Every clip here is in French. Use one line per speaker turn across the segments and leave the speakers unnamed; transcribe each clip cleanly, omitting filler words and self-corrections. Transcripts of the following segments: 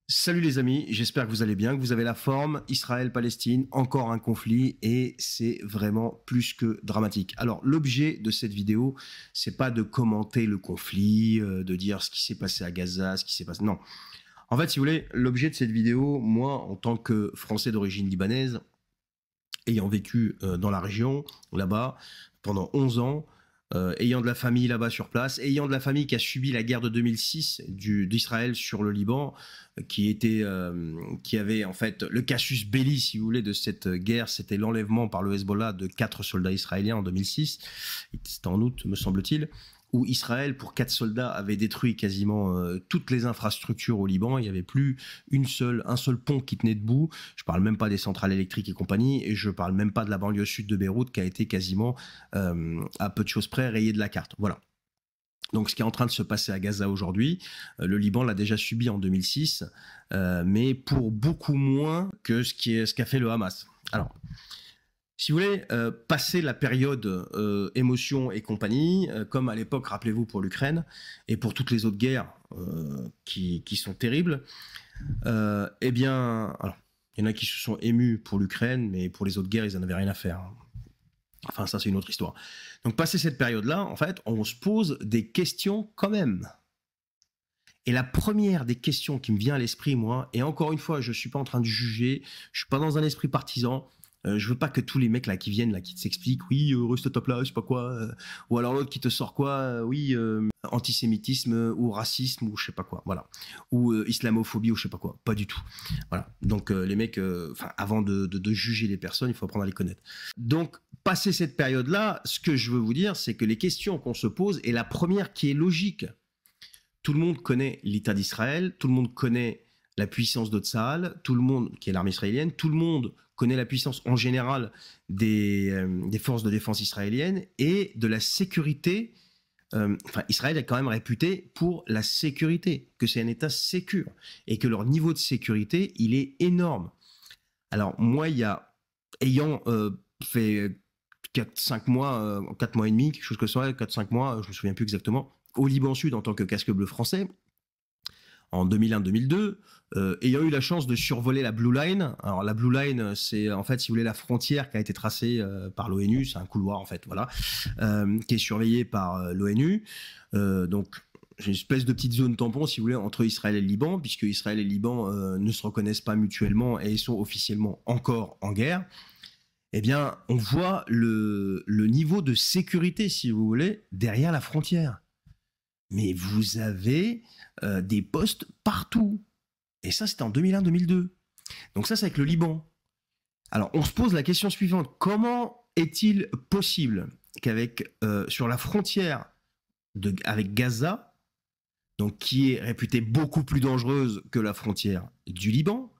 Salut les amis, j'espère que vous allez bien, que vous avez la forme. Israël-Palestine, encore un conflit et c'est vraiment plus que dramatique. Alors l'objet de cette vidéo, c'est pas de commenter le conflit, de dire ce qui s'est passé à Gaza, ce qui s'est passé... Non. En fait, si vous voulez, l'objet de cette vidéo, moi, en tant que Français d'origine libanaise, ayant vécu dans la région, là-bas, pendant 11 ans, ayant de la famille là-bas sur place, ayant de la famille qui a subi la guerre de 2006 d'Israël sur le Liban, qui avait en fait le casus belli, si vous voulez, de cette guerre, c'était l'enlèvement par le Hezbollah de 4 soldats israéliens en 2006, c'était en août, me semble-t-il, où Israël, pour 4 soldats, avait détruit quasiment toutes les infrastructures au Liban. Il n'y avait plus un seul pont qui tenait debout. Je ne parle même pas des centrales électriques et compagnie, et je ne parle même pas de la banlieue sud de Beyrouth qui a été quasiment, à peu de choses près, rayée de la carte. Voilà. Donc ce qui est en train de se passer à Gaza aujourd'hui, le Liban l'a déjà subi en 2006, mais pour beaucoup moins que ce qu'a fait le Hamas. Alors, si vous voulez, passer la période émotion et compagnie, comme à l'époque, rappelez-vous, pour l'Ukraine, et pour toutes les autres guerres qui sont terribles, eh bien, alors, il y en a qui se sont émus pour l'Ukraine, mais pour les autres guerres, ils n'en avaient rien à faire. Enfin, ça, c'est une autre histoire. Donc, passer cette période-là, en fait, on se pose des questions quand même. Et la première des questions qui me vient à l'esprit, moi, et encore une fois, je ne suis pas en train de juger, je ne suis pas dans un esprit partisan, je veux pas que tous les mecs là qui viennent, là, qui t'expliquent, oui, reste top là, je sais pas quoi, ou alors l'autre qui te sort quoi, oui, antisémitisme ou racisme ou je sais pas quoi, voilà, ou islamophobie ou je sais pas quoi, pas du tout. Voilà. Donc les mecs, avant de juger les personnes, il faut apprendre à les connaître. Donc passer cette période-là, ce que je veux vous dire, c'est que les questions qu'on se pose, et la première qui est logique, tout le monde connaît l'État d'Israël, tout le monde connaît la puissance de Tsahal, tout le monde, qui est l'armée israélienne, tout le monde connaît la puissance en général des forces de défense israéliennes et de la sécurité. Israël est quand même réputé pour la sécurité, que c'est un État sécure et que leur niveau de sécurité, il est énorme. Alors moi, ayant fait 4-5 mois, 4 mois et demi, quelque chose que ça, 4-5 mois, je me souviens plus exactement, au Liban Sud en tant que casque bleu français, en 2001-2002, ayant eu la chance de survoler la Blue Line. Alors la Blue Line, c'est en fait, si vous voulez, la frontière qui a été tracée par l'ONU, c'est un couloir en fait, voilà, qui est surveillé par l'ONU. Donc j'ai une espèce de petite zone tampon, si vous voulez, entre Israël et le Liban, puisque Israël et le Liban ne se reconnaissent pas mutuellement et sont officiellement encore en guerre. Eh bien, on voit le niveau de sécurité, si vous voulez, derrière la frontière. Mais vous avez des postes partout. Et ça, c'était en 2001-2002. Donc ça, c'est avec le Liban. Alors, on se pose la question suivante. Comment est-il possible qu'avec sur la frontière avec Gaza, donc qui est réputée beaucoup plus dangereuse que la frontière du Liban,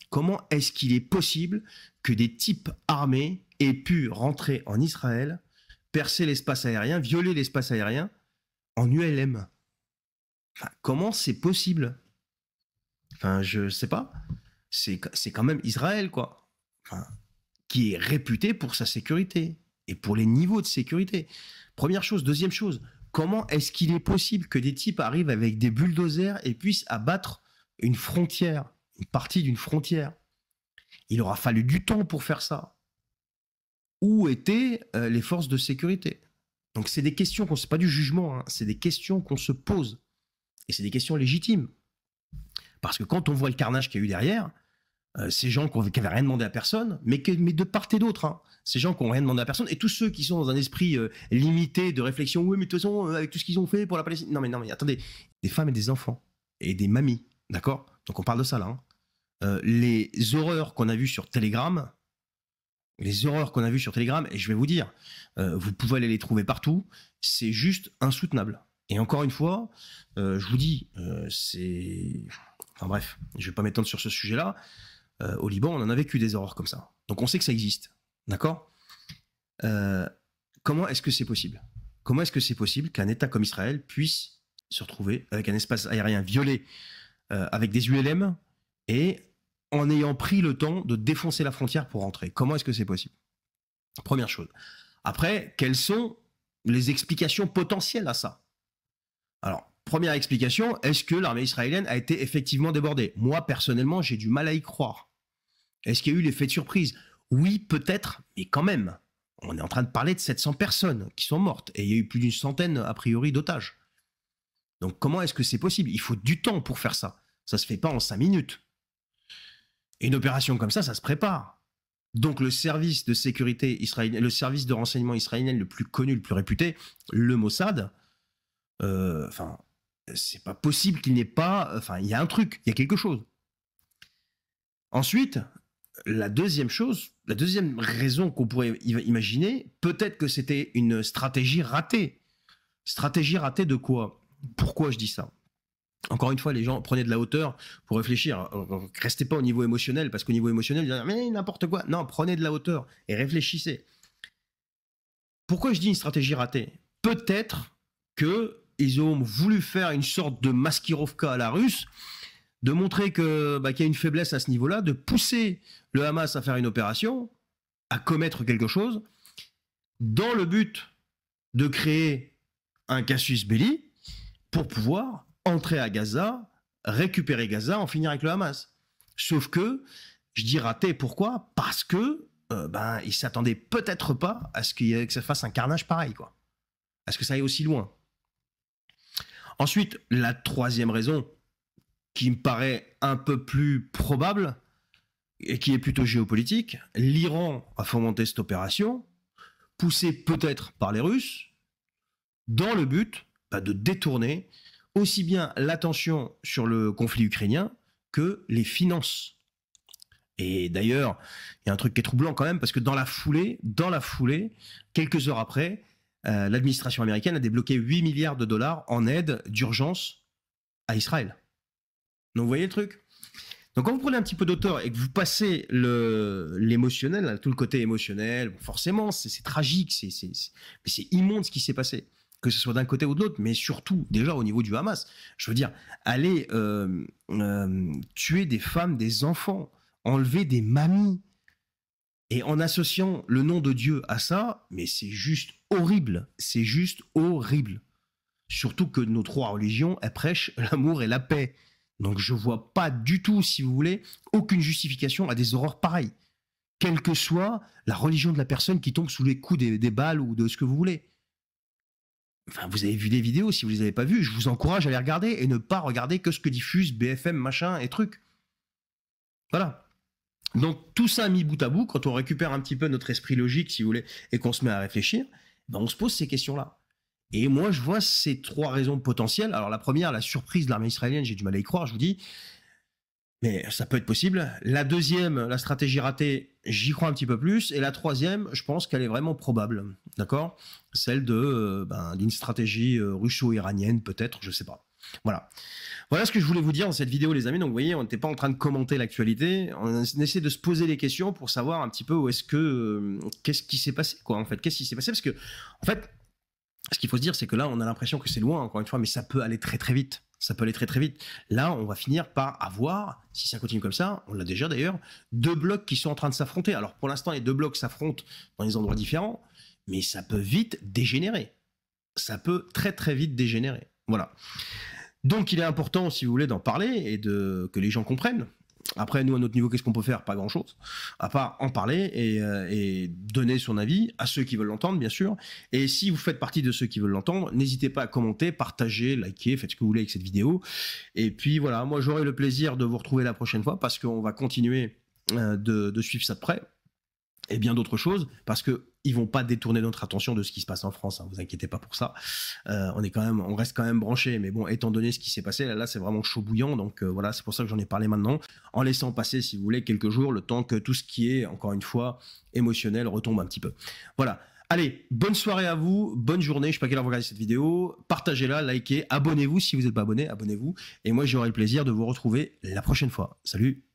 comment est-ce qu'il est possible que des types armés aient pu rentrer en Israël, percer l'espace aérien, violer l'espace aérien en ULM? Enfin, comment c'est possible? Enfin, je sais pas. C'est quand même Israël, quoi. Enfin, qui est réputé pour sa sécurité et pour les niveaux de sécurité. Première chose. Deuxième chose, comment est-ce qu'il est possible que des types arrivent avec des bulldozers et puissent abattre une frontière, une partie d'une frontière? Il aura fallu du temps pour faire ça. Où étaient les forces de sécurité? Donc c'est des questions qu'on, c'est pas du jugement, hein, c'est des questions qu'on se pose. Et c'est des questions légitimes. Parce que quand on voit le carnage qu'il y a eu derrière, ces gens qui n'avaient rien demandé à personne, mais de part et d'autre, hein, ces gens qui n'ont rien demandé à personne, et tous ceux qui sont dans un esprit limité de réflexion, oui, mais de toute façon, avec tout ce qu'ils ont fait pour la Palestine, non mais attendez, des femmes et des enfants, et des mamies, d'accord? Donc on parle de ça là. Hein. Les horreurs qu'on a vues sur Telegram, et je vais vous dire, vous pouvez aller les trouver partout, c'est juste insoutenable. Et encore une fois, je vous dis, c'est... Enfin bref, je ne vais pas m'étendre sur ce sujet-là. Au Liban, on en a vécu des horreurs comme ça. Donc on sait que ça existe. D'accord? Comment est-ce que c'est possible? Comment est-ce que c'est possible qu'un État comme Israël puisse se retrouver avec un espace aérien violé, avec des ULM, et en ayant pris le temps de défoncer la frontière pour rentrer? Comment est-ce que c'est possible? Première chose. Après, quelles sont les explications potentielles à ça? Alors, première explication, est-ce que l'armée israélienne a été effectivement débordée? Moi, personnellement, j'ai du mal à y croire. Est-ce qu'il y a eu l'effet de surprise? Oui, peut-être, mais quand même. On est en train de parler de 700 personnes qui sont mortes, et il y a eu plus d'une centaine, a priori, d'otages. Donc comment est-ce que c'est possible? Il faut du temps pour faire ça. Ça se fait pas en 5 minutes. Et une opération comme ça se prépare. Donc le service de sécurité israélien, le service de renseignement israélien le plus connu, le plus réputé, le Mossad, c'est pas possible qu'il n'y ait pas... il y a un truc, il y a quelque chose. Ensuite, la deuxième raison qu'on pourrait imaginer, peut-être que c'était une stratégie ratée. Stratégie ratée de quoi? Pourquoi je dis ça? Encore une fois, les gens, prenez de la hauteur pour réfléchir. Restez pas au niveau émotionnel, parce qu'au niveau émotionnel, ils disent « mais n'importe quoi ». Non, prenez de la hauteur et réfléchissez. Pourquoi je dis une stratégie ratée? Peut-être qu'ils ont voulu faire une sorte de maskirovka à la russe, de montrer qu'il y a une faiblesse à ce niveau-là, de pousser le Hamas à faire une opération, à commettre quelque chose, dans le but de créer un casus belli pour pouvoir entrer à Gaza, récupérer Gaza, en finir avec le Hamas. Sauf que, je dis raté, pourquoi? Parce que ils s'attendaient peut-être pas à ce que ça fasse un carnage pareil, quoi. À ce que ça aille aussi loin. Ensuite, la troisième raison, qui me paraît un peu plus probable, et qui est plutôt géopolitique, l'Iran a fomenté cette opération, poussée peut-être par les Russes, dans le but de détourner aussi bien l'attention sur le conflit ukrainien que les finances. Et d'ailleurs, il y a un truc qui est troublant quand même, parce que dans la foulée, quelques heures après, l'administration américaine a débloqué 8 milliards de dollars en aide d'urgence à Israël. Donc vous voyez le truc? Donc quand vous prenez un petit peu d'auteur et que vous passez l'émotionnel, tout le côté émotionnel, forcément c'est tragique, c'est immonde ce qui s'est passé, que ce soit d'un côté ou de l'autre, mais surtout déjà au niveau du Hamas. Je veux dire, aller tuer des femmes, des enfants, enlever des mamies, et en associant le nom de Dieu à ça, mais c'est juste horrible, c'est juste horrible. Surtout que nos trois religions, elles prêchent l'amour et la paix. Donc je vois pas du tout, si vous voulez, aucune justification à des horreurs pareilles. Quelle que soit la religion de la personne qui tombe sous les coups des balles ou de ce que vous voulez. Enfin, vous avez vu des vidéos, si vous les avez pas vues, je vous encourage à les regarder et ne pas regarder que ce que diffuse BFM, machin et trucs. Voilà. Donc tout ça mis bout à bout, quand on récupère un petit peu notre esprit logique, si vous voulez, et qu'on se met à réfléchir, on se pose ces questions-là. Et moi, je vois ces trois raisons potentielles. Alors la première, la surprise de l'armée israélienne, j'ai du mal à y croire, je vous dis. Mais ça peut être possible. La deuxième, la stratégie ratée, j'y crois un petit peu plus. Et la troisième, je pense qu'elle est vraiment probable. D'accord? Celle d'une stratégie russo-iranienne, peut-être, je sais pas. Voilà. Voilà ce que je voulais vous dire dans cette vidéo, les amis. Donc, vous voyez, on n'était pas en train de commenter l'actualité. On essaie de se poser des questions pour savoir un petit peu qu'est-ce qui s'est passé, quoi, en fait. Qu'est-ce qui s'est passé? Parce que, en fait, ce qu'il faut se dire, c'est que là, on a l'impression que c'est loin, encore une fois, mais ça peut aller très très vite. Ça peut aller très très vite. Là, on va finir par avoir, si ça continue comme ça, on l'a déjà d'ailleurs, deux blocs qui sont en train de s'affronter. Alors pour l'instant, les deux blocs s'affrontent dans des endroits différents, mais ça peut vite dégénérer. Ça peut très très vite dégénérer. Voilà. Donc il est important, si vous voulez, d'en parler et que les gens comprennent. Après, nous, à notre niveau, qu'est-ce qu'on peut faire? Pas grand-chose, à part en parler et donner son avis à ceux qui veulent l'entendre, bien sûr. Et si vous faites partie de ceux qui veulent l'entendre, n'hésitez pas à commenter, partager, liker, faites ce que vous voulez avec cette vidéo. Et puis voilà, moi, j'aurai le plaisir de vous retrouver la prochaine fois parce qu'on va continuer de suivre ça de près. Et bien d'autres choses, parce qu'ils vont pas détourner notre attention de ce qui se passe en France, hein, vous inquiétez pas pour ça. On reste quand même branché, mais bon, étant donné ce qui s'est passé, là c'est vraiment chaud bouillant, donc voilà, c'est pour ça que j'en ai parlé maintenant, en laissant passer, si vous voulez, quelques jours, le temps que tout ce qui est, encore une fois, émotionnel retombe un petit peu. Voilà. Allez, bonne soirée à vous, bonne journée, je sais pas quelle heure vous regardez cette vidéo, partagez-la, likez, abonnez-vous si vous n'êtes pas abonné, abonnez-vous, et moi j'aurai le plaisir de vous retrouver la prochaine fois. Salut!